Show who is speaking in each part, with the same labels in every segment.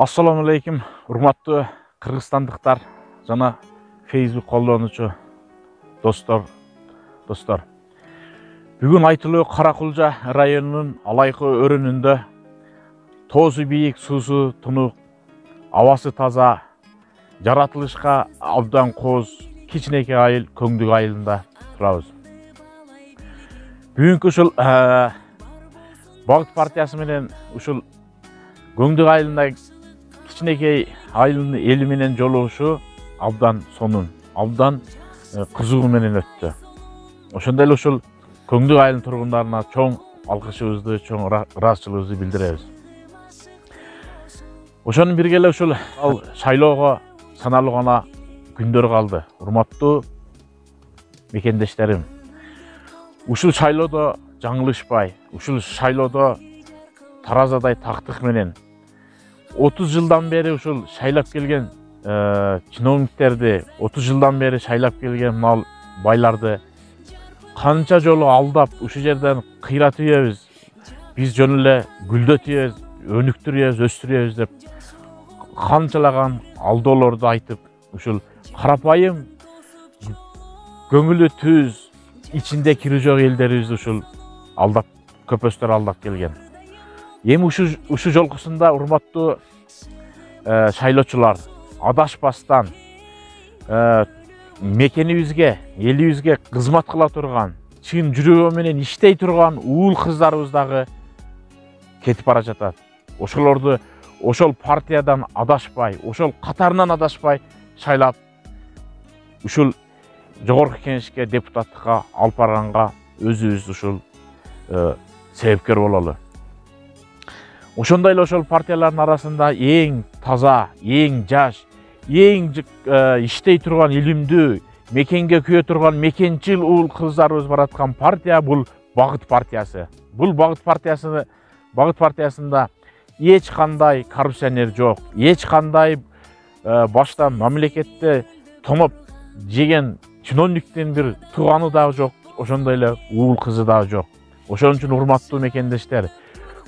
Speaker 1: Assalamu alaikum, урматтуу кыргызстандыктар жана Facebook колдонуучу достор. Бүгүн айтылуу Каракулжа районунун Алайкы өрүнүндө тоозу бийик, суусу тунук, абасы таза, жаратылышка абдан кооз кичинекей айыл Көңдүк айылында турабыз. Бүгүнкү ушул Багыт партиясы менен ушул Көңдүк айылында кичинекей айылдын эли менен жолугушуу абдан сонун, абдан кызыгуу менен өттү. Ошондой эле ушул Көңдүк айылынын тургундарына чоң алкышыбызды, чоң ыраазычылыгыбызды билдиребиз. Ошонун бирге эле ушул шайлоого саналуу гана күндөр калды. Урматтуу мекендештерим, ушул шайлоодо жаңылышпай, ушул шайлоодо таразадай тактык менен 30 жылдан бери ушул шайлап келген чиновниктерди, 30 жылдан бери шайлап келген мал байларды канча жолу алдап, ушул жерден кыйратып ийебиз, биз жөн эле гүлдөтүп ийебиз, өнүктүрүп ийебиз, өстүрүп ийебиз деп канчалаган алдоолорду айтып, ушул карапайым көңүлү түз, ичинде кири жок элдерибизди ушул алдап, көпөстөр алдап келген. Эми ушул жолкусунда урматтуу шайлоочулар адашпастан мекенибизге, элибизге кызмат кыла турган, чын жүрөгү менен иштей турган уул кыздарыбыз дагы кетип бара жатат. Ошолорду ошол партиядан адашпай, ошол катарынан адашпай шайлап, ушул жогорку кеңешке, депутаттыкка алып барганга өзүбүз ушул себепкер бололу. Ошондой эле ошол партиялардын арасында эң таза, эң жаш, эң иштей турган, илимдүү, мекенге күйө турган мекенчил уул кыздарыбыз бараткан партия бул Багыт партиясы. Бул Багыт партиясында эч кандай коррупционер жок, эч кандай башта мамлекетте тоноп жеген чиновниктин бир тууганы дагы жок, ошондой эле уул кызы дагы жок. Ошон үчүн урматтуу мекендештер,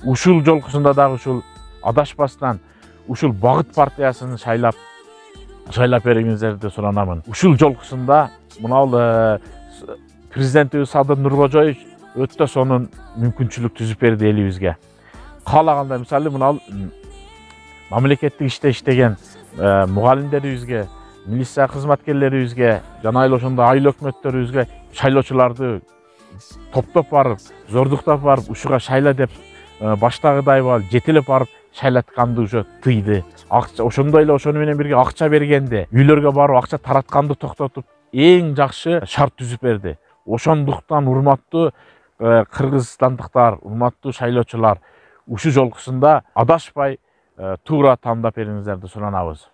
Speaker 1: ушул жолкусунда дагы ушул адашпастан ушул Багыт партиясын шайлап бериңиздерди суранамын. Ушул жолкусунда мына президентибиз Садыр Нуркожоевич өтө сонун мүмкүнчүлүк түзүп берди элибизге. Каалагандай мисалы мына мамлекеттик иште иштеген мугалимдерибизге, милиция кызматкерлерибизге, жана эле ошондой айыл өкмөттөрүбүзгө шайлоочуларды топтоп барып, зордуктап барып, ушуга шайла деп баштагыдай жетелеп барып шайлатканды уже тыйды. Ошондой эле ошону менен бирге акча бергенди, үйлөргө барып акча таратканды токтотуп, эң жакшы шарт түзүп берди. Ошондуктан урматтуу кыргызстандыктар, урматтуу шайлоочулар, ушул жолкусунда адашпай туура тандап бериңиздерди суранабыз.